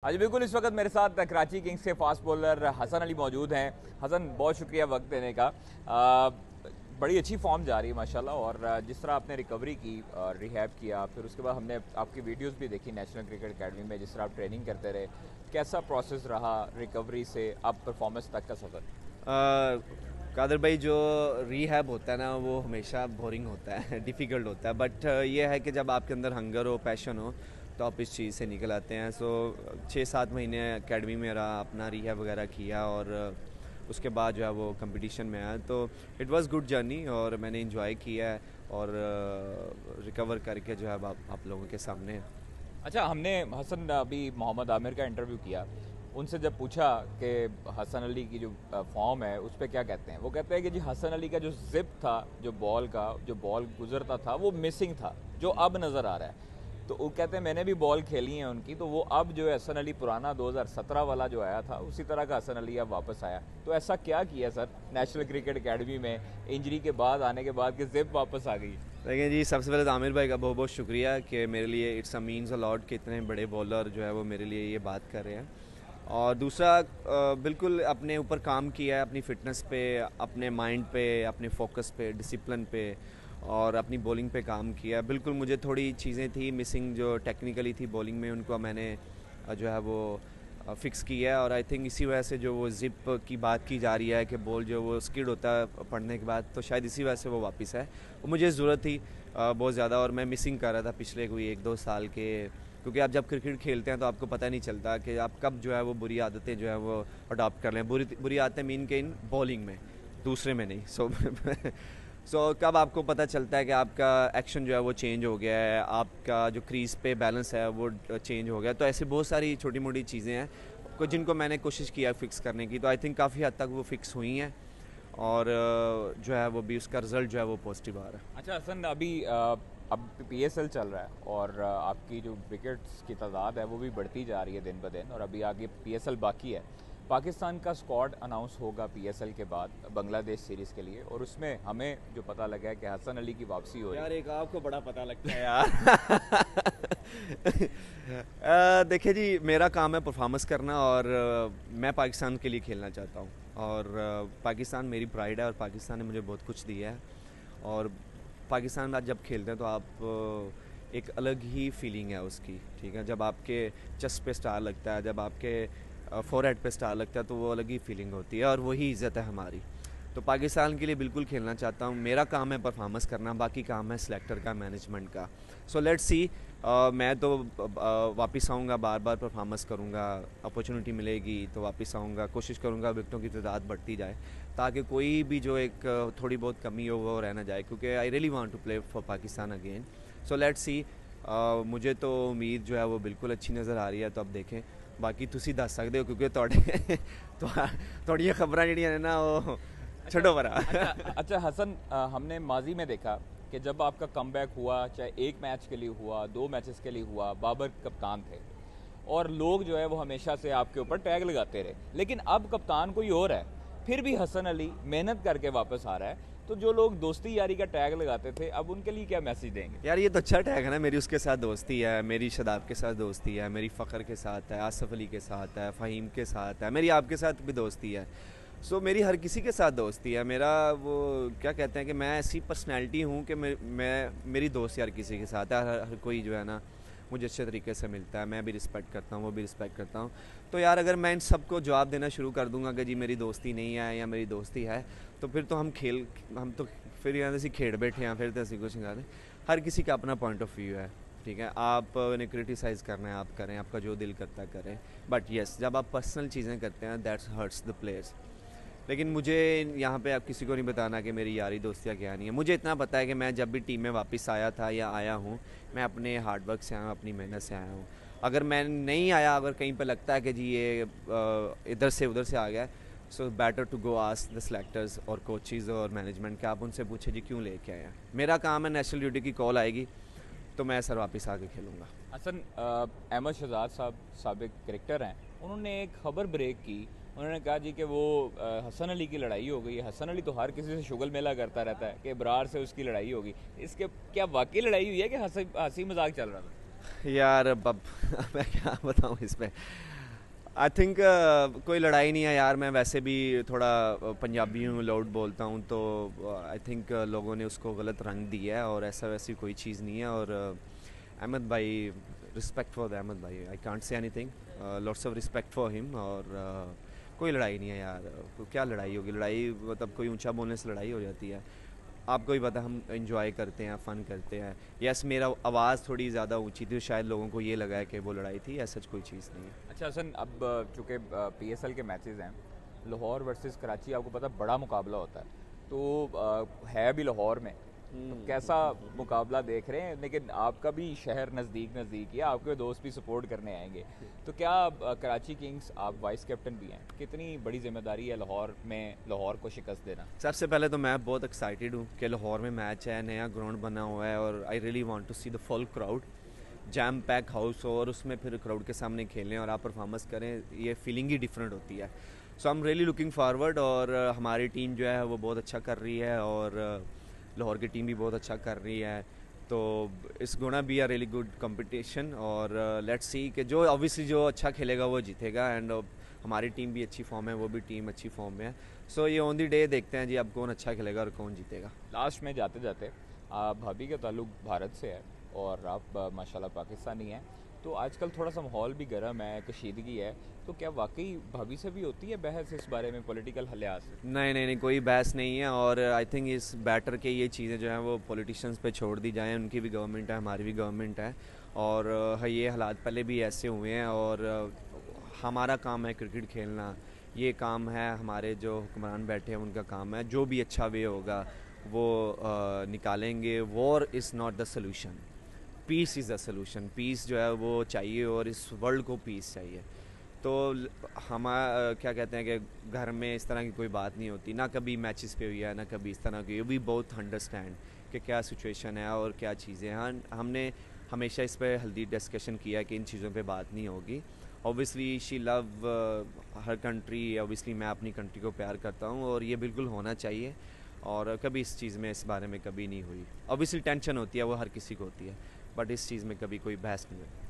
आज बिल्कुल इस वक्त मेरे साथ कराची किंग्स के फास्ट बॉलर हसन अली मौजूद हैं। हसन, बहुत शुक्रिया वक्त देने का। बड़ी अच्छी फॉर्म जा रही है माशाल्लाह, और जिस तरह आपने रिकवरी की और रिहैब किया, फिर उसके बाद हमने आपकी वीडियोस भी देखी नेशनल क्रिकेट एकेडमी में, जिस तरह आप ट्रेनिंग करते रहे, कैसा प्रोसेस रहा रिकवरी से अब परफॉर्मेंस तक का सफ़र? कादर भाई, जो रीहैब होता है ना, वो हमेशा बोरिंग होता है डिफ़िकल्ट होता है, बट ये है कि जब आपके अंदर हंगर हो, पैशन हो, तो आप इस चीज़ से निकल आते हैं। सो 6-7 महीने एकेडमी में रहा, अपना रीहैब वगैरह किया, और उसके बाद जो है वो कंपटीशन में आया। तो इट वाज़ गुड जर्नी और मैंने इंजॉय किया है, और रिकवर करके जो है अब आप लोगों के सामने है। अच्छा, हमने हसन अभी मोहम्मद आमिर का इंटरव्यू किया, उनसे जब पूछा कि हसन अली की जो फॉर्म है उस पर क्या कहते हैं, वो कहते हैं कि जी हसन अली का जो जिप था, जो बॉल गुजरता था, वो मिसिंग था, जो अब नज़र आ रहा है। तो वो कहते हैं मैंने भी बॉल खेली है उनकी, तो वो अब जो है हसन अली पुराना 2017 वाला जो आया था, उसी तरह का हसन अली अब वापस आया। तो ऐसा क्या किया सर नेशनल क्रिकेट एकेडमी में इंजरी के बाद आने के बाद कि जिप वापस आ गई? देखिए जी, सबसे पहले तो आमिर भाई का बहुत बहुत शुक्रिया कि मेरे लिए it's a means a lot कि इतने बड़े बॉलर जो है वो मेरे लिए ये बात कर रहे हैं। और दूसरा, बिल्कुल अपने ऊपर काम किया है, अपनी फ़िटनेस पे, अपने माइंड पे, अपने फोकस पे, डिसिप्लिन पे, और अपनी बॉलिंग पे काम किया। बिल्कुल मुझे थोड़ी चीज़ें थी मिसिंग, जो टेक्निकली थी बॉलिंग में, उनको मैंने जो है वो फ़िक्स किया है। और आई थिंक इसी वजह से जो वो ज़िप की बात की जा रही है कि बॉल जो वो स्किड होता है पड़ने के बाद, तो शायद इसी वजह से वो वापस है। वो मुझे ज़रूरत थी बहुत ज़्यादा, और मैं मिसिंग कर रहा था पिछले कोई 1-2 साल के, क्योंकि आप जब क्रिकेट खेलते हैं तो आपको पता नहीं चलता कि आप कब जो है वो बुरी आदतें जो है वो अडॉप्ट कर लें। बुरी आदतें मीन के इन बॉलिंग में, दूसरे में नहीं। सो कब आपको पता चलता है कि आपका एक्शन जो है वो चेंज हो गया है, आपका जो क्रीज पे बैलेंस है वो चेंज हो गया। तो ऐसे बहुत सारी छोटी मोटी चीज़ें हैं जिनको मैंने कोशिश किया फ़िक्स करने की, तो आई थिंक काफ़ी हद तक वो फ़िक्स हुई हैं, और जो है वो भी उसका रिज़ल्ट जो है वो पॉजिटिव आ रहा है। अच्छा हसन, अभी अब पीएसएल चल रहा है, और आपकी जो विकेट्स की तादाद है वो भी बढ़ती जा रही है दिन ब दिन, और अभी आगे पीएसएल बाकी है। पाकिस्तान का स्क्वाड अनाउंस होगा पीएसएल के बाद बांग्लादेश सीरीज़ के लिए, और उसमें हमें जो पता लगा है कि हसन अली की वापसी हो रही है। यार एक आपको बड़ा पता लगता है यार। देखिए जी, मेरा काम है परफॉर्मेंस करना, और मैं पाकिस्तान के लिए खेलना चाहता हूँ, और पाकिस्तान मेरी प्राइड है, और पाकिस्तान ने मुझे बहुत कुछ दिया है। और पाकिस्तान में आप जब खेलते हैं तो आप एक अलग ही फीलिंग है उसकी, ठीक है। जब आपके चेस्ट पे स्टार लगता है, जब आपके फोरहेड पे स्टार लगता है, तो वो अलग ही फीलिंग होती है, और वही इज़्ज़त है हमारी। तो पाकिस्तान के लिए बिल्कुल खेलना चाहता हूँ। मेरा काम है परफॉर्मेंस करना, बाकी काम है सिलेक्टर का, मैनेजमेंट का। सो लेट्स सी। मैं तो वापस आऊँगा, बार बार परफॉर्मेंस करूँगा, अपॉर्चुनिटी मिलेगी तो वापस आऊँगा, कोशिश करूँगा विकेटों की तादाद बढ़ती जाए, ताकि कोई भी जो एक थोड़ी बहुत कमी हो वो रह ना जाए, क्योंकि I really want to play for Pakistan again. So let's see. मुझे तो उम्मीद जो है वो बिल्कुल अच्छी नज़र आ रही है, तो अब देखें। बाकी तुसी दस सकते हो, क्योंकि थोड़ी खबरां जड़ियां ने ना वो अच्छा छड़ो बरा। अच्छा हसन, हमने माजी में देखा कि जब आपका कमबैक हुआ, चाहे एक मैच के लिए हुआ, 2 मैचेस के लिए हुआ, बाबर कप्तान थे, और लोग जो है वो हमेशा से आपके ऊपर टैग लगाते रहे। लेकिन अब कप्तान कोई और है, फिर भी हसन अली मेहनत करके वापस आ रहा है। तो जो लोग दोस्ती यारी का टैग लगाते थे, अब उनके लिए क्या मैसेज देंगे? यार ये तो अच्छा टैग है ना। मेरी उसके साथ दोस्ती है, मेरी शदाब के साथ दोस्ती है, मेरी फ़खर के साथ है, आसफ़ अली के साथ है, फ़हीम के साथ है, मेरी आपके साथ भी दोस्ती है। सो मेरी हर किसी के साथ दोस्ती है। मेरा वो क्या कहते हैं कि मैं ऐसी पर्सनैलिटी हूँ कि मेरी दोस्ती हर किसी के साथ है। हर कोई जो है ना मुझे अच्छे तरीके से मिलता है, मैं भी रिस्पेक्ट करता हूँ, वो भी रिस्पेक्ट करता हूँ। तो यार अगर मैं इन सबको जवाब देना शुरू कर दूंगा कि जी मेरी दोस्ती नहीं है या मेरी दोस्ती है, तो फिर तो हम तो फिर यहाँ से खेड़ बैठे हैं, फिर तो ऐसी कुछ नहीं। हर किसी का अपना पॉइंट ऑफ व्यू है, ठीक है। आपने क्रिटिसाइज़ करना है आप करें, आपका जो दिल करता है करें, बट येस जब आप पर्सनल चीज़ें करते हैं दैट्स हर्ट्स द प्लेयर्स। लेकिन मुझे यहाँ पे आप किसी को नहीं बताना कि मेरी यारी दोस्तियाँ क्या नहीं है। मुझे इतना पता है कि मैं जब भी टीम में वापस आया था या आया हूँ, मैं अपने हार्डवर्क से आया हूँ, अपनी मेहनत से आया हूँ। अगर मैं नहीं आया, अगर कहीं पे लगता है कि जी ये इधर से उधर से आ गया, so better to go ask the selectors और कोचेज़ और मैनेजमेंट के, आप उनसे पूछे जी क्यों लेके आए हैं। मेरा काम है, नेशनल ड्यूटी की कॉल आएगी तो मैं सर वापस आके खेलूँगा। हसन, अहमद शहजाद साहब साबिक क्रिकेटर हैं, उन्होंने एक खबर ब्रेक की। उन्होंने कहा जी कि वो हसन अली की लड़ाई हो गई है। हसन अली तो हर किसी से शुगल मेला करता रहता है कि इब्रार से उसकी लड़ाई होगी। इसके क्या वाकई लड़ाई हुई है कि हंसी हंसी मजाक चल रहा था? यार अब मैं क्या बताऊँ इस पर। आई थिंक कोई लड़ाई नहीं है यार, मैं वैसे भी थोड़ा पंजाबी हूँ, लाउड बोलता हूँ, तो आई थिंक लोगों ने उसको गलत रंग दिया है, और ऐसा वैसी कोई चीज़ नहीं है। और अहमद भाई, रिस्पेक्ट फॉर द अहमद भाई, I can't say anything, lots of respect for him. और कोई लड़ाई नहीं है यार, क्या लड़ाई होगी, लड़ाई मतलब कोई ऊंचा बोलने से लड़ाई हो जाती है। आपको ही पता, हम इंजॉय करते हैं, फ़न करते हैं। यस, मेरा आवाज़ थोड़ी ज़्यादा ऊंची थी, शायद लोगों को ये लगा है कि वो लड़ाई थी, ऐसा कोई चीज़ नहीं है। अच्छा हसन, अब चूँकि PSL के मैचेस हैं, लाहौर वर्सेस कराची, आपको पता बड़ा मुकाबला होता है, तो है भी लाहौर में, तो कैसा मुकाबला देख रहे हैं? लेकिन आपका भी शहर नज़दीक नज़दीक है, आपके दोस्त भी सपोर्ट करने आएंगे, तो क्या कराची किंग्स, आप वाइस कैप्टन भी हैं, कितनी बड़ी जिम्मेदारी है लाहौर में लाहौर को शिकस्त देना? सबसे पहले तो मैं बहुत एक्साइटेड हूँ कि लाहौर में मैच है, नया ग्राउंड बना हुआ है, और I really want to see the full crowd, jam pack house हो, और उसमें फिर क्राउड के सामने खेलें और आप परफॉर्मेंस करें, ये फीलिंग ही डिफरेंट होती है। So I am really looking forward. और हमारी टीम जो है वो बहुत अच्छा कर रही है, और लाहौर की टीम भी बहुत अच्छा कर रही है, तो it's gonna be a really good competition. और लेट्स सी कि जो ऑब्वियसली जो अच्छा खेलेगा वो जीतेगा, एंड हमारी टीम भी अच्छी फॉर्म है, वो भी टीम अच्छी फॉर्म में है। सो ये ऑन दी डे देखते हैं जी, अब कौन अच्छा खेलेगा और कौन जीतेगा। लास्ट में जाते जाते, भाभी का ताल्लुक भारत से है और आप माशाल्लाह पाकिस्तानी हैं, तो आजकल थोड़ा सा माहौल भी गर्म है, कशीदगी है, तो क्या वाकई भाभी से भी होती है बहस इस बारे में, पॉलिटिकल लिहाज से? नहीं नहीं नहीं, कोई बहस नहीं है। और आई थिंक इस बैटर के ये चीज़ें जो हैं वो पॉलिटिशियंस पे छोड़ दी जाएं, उनकी भी गवर्नमेंट है, हमारी भी गवर्नमेंट है, और ये हालात पहले भी ऐसे हुए हैं, और हमारा काम है क्रिकेट खेलना, ये काम है हमारे जो हुक्मरान बैठे हैं उनका काम है, जो भी अच्छा वे होगा वो निकालेंगे। War is not the solution, peace is the solution. Peace जो है वो चाहिए, और इस वर्ल्ड को पीस चाहिए। तो हम क्या कहते हैं कि घर में इस तरह की कोई बात नहीं होती, ना कभी मैचेस पे हुई है, ना कभी इस तरह की। वी बोथ अंडरस्टैंड कि क्या सिचुएशन है और क्या चीज़ें हैं। हमने हमेशा इस पर हल्दी डिस्कशन किया कि इन चीज़ों पे बात नहीं होगी। Obviously she love her country, obviously मैं अपनी कंट्री को प्यार करता हूँ, और ये बिल्कुल होना चाहिए, और कभी इस चीज़ में, इस बारे में कभी नहीं हुई। ऑब्वियसली टेंशन होती है, वो हर किसी को होती है, बट इस चीज़ में कभी कोई बहस नहीं हुई।